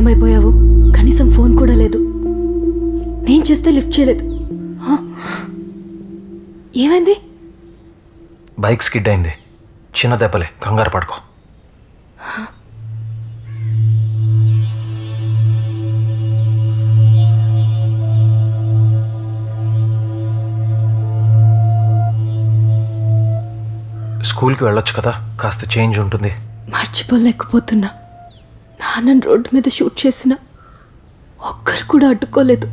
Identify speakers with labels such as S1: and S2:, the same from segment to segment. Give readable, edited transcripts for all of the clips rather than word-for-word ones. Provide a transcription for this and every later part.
S1: మాయమైపోయావు. కనీసం ఫోన్ కూడా లేదు. నేను చేస్తే లిఫ్ట్ చేయలేదు. ఏమైంది?
S2: బైక్ స్కిడ్ అయింది. చిన్న దెబ్బలే, కంగారు పడుకో. స్కూల్కి వెళ్ళొచ్చు కదా, కాస్త చేంజ్ ఉంటుంది.
S1: మర్చిపోలేకపోతున్నా. నాన్నని రోడ్డు మీద షూట్ చేసిన ఒక్కరు కూడా అడ్డుకోలేదు.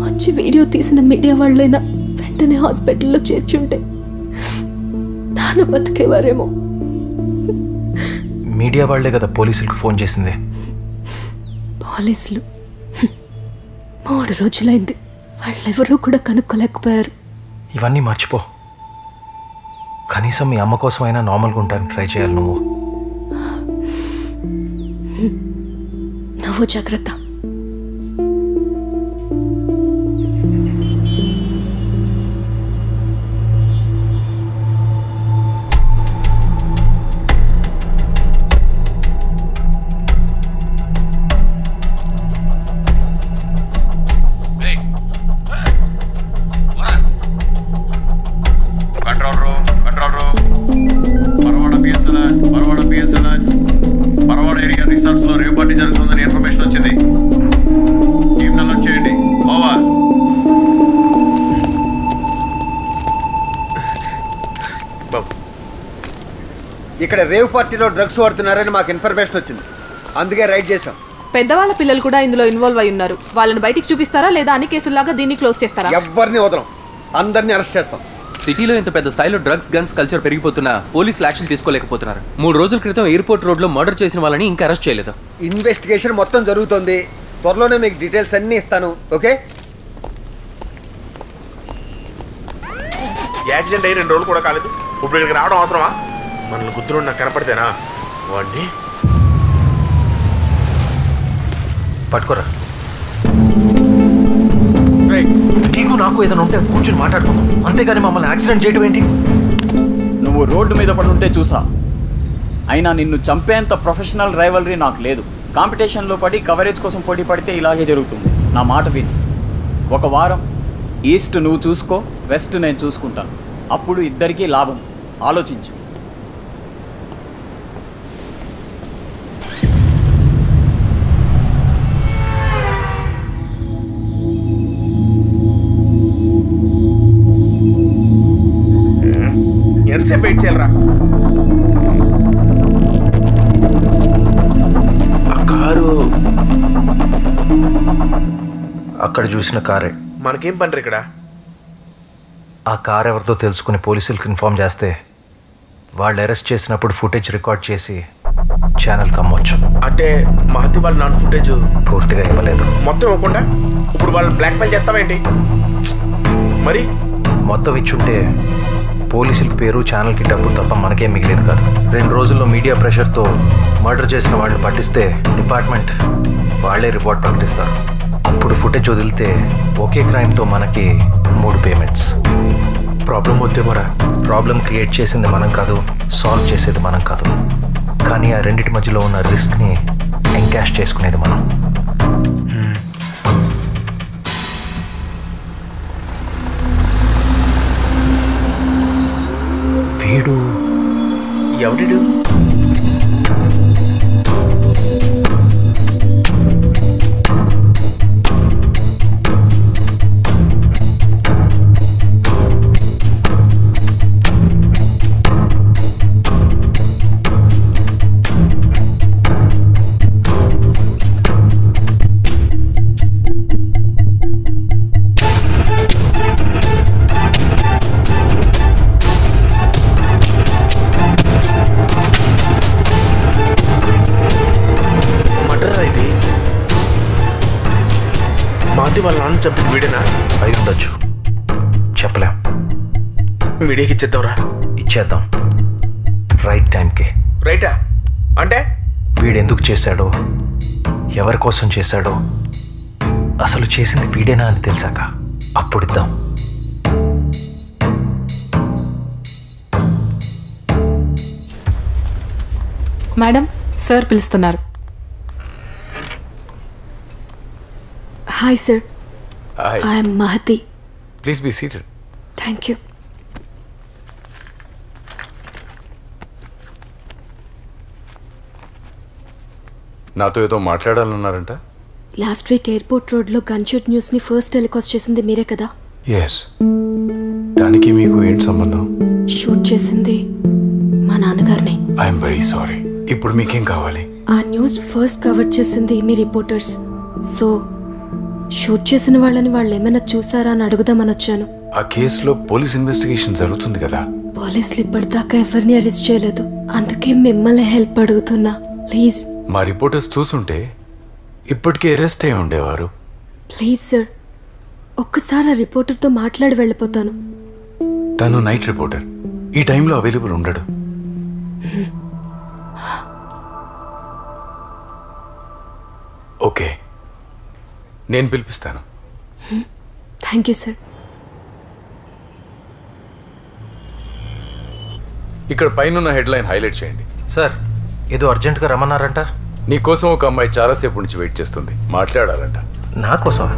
S1: వచ్చి వీడియో తీసిన మీడియా వాళ్ళైనా వెంటనే హాస్పిటల్లో చేర్చుంటే నాన్న బతికేవారేమో.
S2: మీడియా వాళ్లే కదా పోలీసులకు ఫోన్ చేసింది.
S1: పోలీసులు 3 రోజులైంది. వాళ్ళెవరూ కూడా కనుక్కోలేకపోయారు.
S2: ఇవన్నీ మర్చిపో. కనీసం మీ అమ్మ కోసమైనా నార్మల్గా ఉంటాను ట్రై చేయాలి.
S1: నువ్వు జాగ్రత్త.
S3: పరవాడ ఏరియా రిసార్ట్స్ లో రేవ్ పార్టీ జరుగుతుందని ఇన్ఫర్మేషన్ వచ్చింది. టీమ్ అలర్ట్ చేయండి. ఓవర్.
S4: ఇక్కడ రేవ్ పార్టీలో డ్రగ్స్ వాడుతున్నారని మాకు ఇన్ఫర్మేషన్ వచ్చింది. అందుకే రైడ్ చేశాం.
S5: పెద్దవాళ్ళ పిల్లలు కూడా ఇందులో ఇన్వాల్వ్ అయి ఉన్నారు. వాళ్ళని బయటికి చూపిస్తారా లేదా అన్ని కేసుల్లాగా దీన్ని క్లోజ్ చేస్తారా?
S4: ఎవరిని వదలం, అందరినీ అరెస్ట్ చేస్తాం.
S6: సిటీలో ఇంత పెద్ద స్థాయిలో డ్రగ్స్ గన్స్ కల్చర్ పెరిగిపోతున్నా పోలీసులు యాక్షన్ తీసుకోలేకపోతున్నారు. 3 రోజుల క్రితం ఎయిర్పోర్ట్ రోడ్ లో మర్డర్ చేసిన వాళ్ళని ఇంకా అరెస్ట్ చేయలేదు.
S4: ఇన్వెస్టిగేషన్ మొత్తం జరుగుతోంది. త్వరలోనే మీకు డీటెయిల్స్ అన్నీ ఇస్తాను. ఓకే?
S3: యాక్సిడెంట్ అయ్యి 2 రోజులు కూడా కాలేదు. ఇప్పుడు ఇక్కడికి రావడం అవసరమా? మనల్ని గుర్తులు నాకు కనపడితేనా వాడిని
S2: పట్టుకోరా. నీకు నాకు ఏదైనా ఉంటే కూర్చొని మాట్లాడుకున్నాం, అంతేగాని మమ్మల్ని యాక్సిడెంట్ చేయడం ఏంటి?
S7: నువ్వు రోడ్డు మీద పడుంటే చూసా. అయినా నిన్ను చంపేంత ప్రొఫెషనల్ రైవలరీ నాకు లేదు. కాంపిటీషన్లో పడి కవరేజ్ కోసం పోటీ పడితే ఇలాగే జరుగుతుంది. నా మాట విని 1 వారం ఈస్ట్ నువ్వు చూసుకో, వెస్ట్ నేను చూసుకుంటాను. అప్పుడు ఇద్దరికీ లాభం. ఆలోచించు.
S3: ఎంతసేపు వెయిట్ చేయాలరా? ఆ కారు
S2: అక్కడ చూసిన కారే.
S3: మనకేం పని ఇక్కడ?
S2: ఆ కార్ ఎవరితో తెలుసుకుని పోలీసులకు ఇన్ఫార్మ్ చేస్తే వాళ్ళు అరెస్ట్ చేసినప్పుడు ఫుటేజ్ రికార్డ్ చేసి ఛానల్కి అమ్మొచ్చు.
S3: అంటే మహతి వాళ్ళు నాన్ ఫుటేజ్
S2: పూర్తిగా ఇవ్వలేదు.
S3: మొత్తం ఇవ్వకుండా ఇప్పుడు వాళ్ళని బ్లాక్మెయిల్ చేస్తావేంటి? మరి
S2: మొత్తం ఇచ్చుంటే పోలీసులకి పేరు, ఛానల్కి డబ్బు తప్ప మనకేం మిగిలేదు కాదు. 2 రోజుల్లో మీడియా ప్రెషర్తో మర్డర్ చేసిన వాళ్ళని పట్టిస్తే డిపార్ట్మెంట్ వాళ్ళే రిపోర్ట్ ప్రకటిస్తారు. అప్పుడు ఫుటేజ్ వదిలితే ఒకే క్రైమ్తో మనకి 3 పేమెంట్స్.
S3: ప్రాబ్లం వద్దేమోరా?
S2: ప్రాబ్లం క్రియేట్ చేసింది మనం కాదు, సాల్వ్ చేసేది మనం కాదు. కానీ ఆ రెండింటి మధ్యలో ఉన్న రిస్క్ని ఎంకాష్ చేసుకునేది మనం. వీడు
S3: ఎవడు? వాళ్ళ నాన్న చంపిన వీడేనా?
S2: అయి ఉండొచ్చు, చెప్పలేం.
S3: వీడియోకి ఇచ్చేద్దాంరా.
S2: ఇచ్చేద్దాం, రైట్ టైంకి.
S3: రైటా అంటే?
S2: వీడెందుకు చేశాడో, ఎవరి కోసం చేశాడో, అసలు చేసింది వీడేనా అని తెలిసాక అప్పుడు ఇద్దాం.
S5: మేడం, సార్ పిలుస్తున్నారు.
S1: Hi sir.
S8: Hi.
S1: I'm Mahathi.
S8: Please be seated.
S1: Thank you.
S8: నాతో ఏదో మాట్లాడాలన్నారంట?
S1: లాస్ట్ వీక్ ఎయిర్పోర్ట్ రోడ్లో గన్షూట్ న్యూస్ని ఫస్ట్ టెలికాస్ట్ చేసింది మీరే కదా?
S8: ఎస్. దానికి మీకు ఏంటి సంబంధం?
S1: షూట్ చేసింది మా నాన్నగారిని.
S8: I'm very sorry. ఇప్పుడు మీకేం కావాలి?
S1: ఆ న్యూస్ ఫస్ట్ కవర్ చేసింది మీ రిపోర్టర్స్. సో షూట్ చేసిన వాళ్ళని వాళ్ళు ఏమైనా చూసారా అని అడుగుదామని వచ్చాను.
S8: ఆ కేసులో పోలీస్ ఇన్వెస్టిగేషన్ జరుగుతుంది కదా?
S1: పోలీసులు ఇప్పటిదాకా ఎవరిని అరెస్ట్ చేయలేదు. అందుకే మిమ్మల్ని హెల్ప్ అడుగుతున్నా, ప్లీజ్.
S8: మా రిపోర్టర్స్ చూసుంటే ఇప్పటికే అరెస్ట్ అయి ఉండేవారు.
S1: ప్లీజ్ సార్, ఒక్కసారి ఆ రిపోర్టర్తో మాట్లాడి వెళ్ళిపోతాను.
S8: తను నైట్ రిపోర్టర్, ఈ టైంలో అవైలబుల్ ఉండడు. ఓకే, నేను పిలిపిస్తాను.
S1: Thank you sir.
S8: ఇక్కడ పైన హెడ్లైన్ హైలైట్ చేయండి.
S2: సార్, ఏదో అర్జెంటుగా రమ్మన్నారంట.
S8: నీకోసం ఒక అమ్మాయి చాలాసేపు నుంచి వెయిట్ చేస్తుంది, మాట్లాడాలంట.
S2: నా కోసం?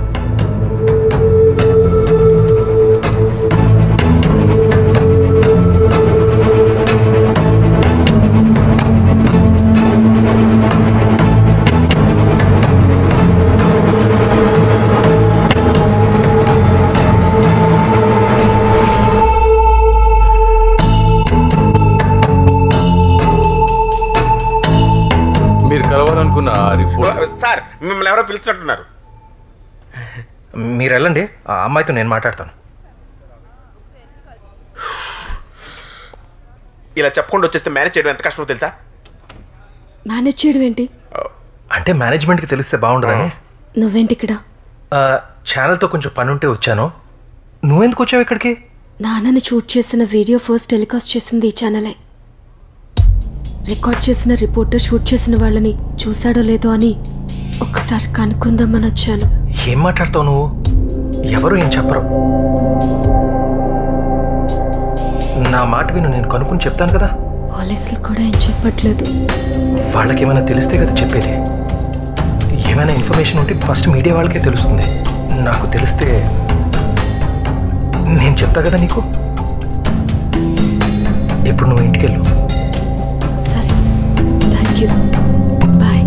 S8: కలవాలనుకున్న రిపోర్ట్
S9: సార్, మిమ్మల్ని ఎవరో పిలుస్తున్నట్టున్నారు.
S2: మీరు వెళ్ళండి, ఆ అమ్మాయితో నేను మాట్లాడతాను.
S9: ఇలా చెప్పకుండా వచ్చేస్తే మేనేజ్ చేయడం ఎంత కష్టమో తెలుసా?
S1: మేనేజ్ చేయడం ఏంటి?
S2: అంటే మేనేజ్మెంట్కి తెలిస్తే బాగుండదని.
S1: నువ్వేంటి ఇక్కడ?
S2: ఛానల్తో కొంచెం పని ఉంటే వచ్చాను. నువ్వెందుకు వచ్చావు ఇక్కడికి?
S1: నాన్నని షూట్ చేసిన వీడియో ఫస్ట్ టెలికాస్ట్ చేసింది ఈ ఛానలే. రికార్డ్ చేసిన రిపోర్టర్ షూట్ చేసిన వాళ్ళని చూశాడో లేదో అని ఒక్కసారి కనుక్కుందామని వచ్చాను.
S2: ఏం మాట్లాడతావు నువ్వు? ఎవరు ఏం చెప్పరు. నా మాట విను, నేను కనుక్కుని చెప్తాను కదా.
S1: పోలీసులు కూడా ఏం చెప్పట్లేదు.
S2: వాళ్ళకి ఏమైనా తెలిస్తే కదా చెప్పేది. ఏమైనా ఇన్ఫర్మేషన్ ఉంటే ఫస్ట్ మీడియా వాళ్ళకే తెలుస్తుంది. నాకు తెలిస్తే నేను చెప్తా కదా నీకు. ఇప్పుడు నువ్వు ఇంటికి వెళ్ళు.
S1: సరే, థ్యాంక్ యూ, బాయ్.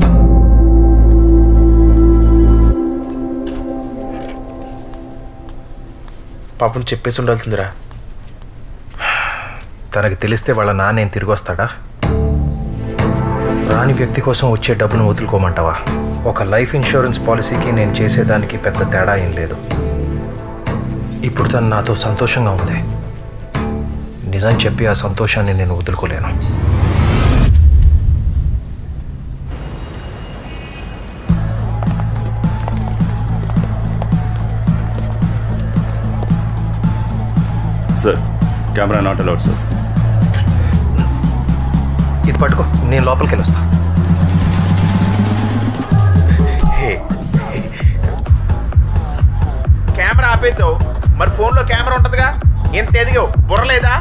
S9: పాపం చెప్పేసి ఉండాల్సిందిరా.
S2: తనకి తెలిస్తే వాళ్ళ నాన్న ఏం తిరిగి వస్తాడా? రాని వ్యక్తి కోసం వచ్చే డబ్బును వదులుకోమంటావా? ఒక లైఫ్ ఇన్సూరెన్స్ పాలసీకి నేను చేసేదానికి పెద్ద తేడా ఏం లేదు. ఇప్పుడు తను నాతో సంతోషంగా ఉంది. నిజం చెప్పి ఆ సంతోషాన్ని నేను వదులుకోలేను.
S3: Sir, camera not allowed sir.
S2: ఇది పట్టుకో, నేను లోపలికి వెళ్ళొస్తా.
S9: కెమెరా ఆపేసావు, మరి ఫోన్లో కెమెరా ఉంటుందిగా. ఎంత ఎదిగావు, బుర్రలేదా?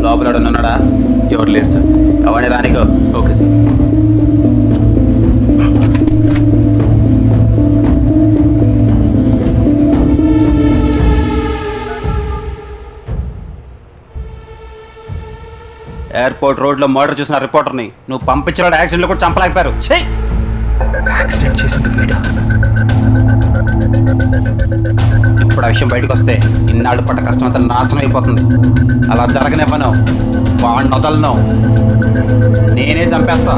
S6: లోపల ఉన్నాడా? ఎవరు లేరు సార్. ఎవరి రానికో. Okay sir. ఎయిర్పోర్ట్ రోడ్లో మర్డర్ చూసిన రిపోర్టర్ని నువ్వు పంపించిన యాక్సిడెంట్లో కూడా చంపలేకపోయారు.
S2: యాక్సిడెంట్ చేసింది వీడా?
S10: ఇప్పుడు ఆ విషయం బయటకు వస్తే ఇన్నాళ్ళు పట్ట కష్టం అంతా నాశనం అయిపోతుంది. అలా జరగనివ్వను, వాడిని వదలను, నేనే చంపేస్తా.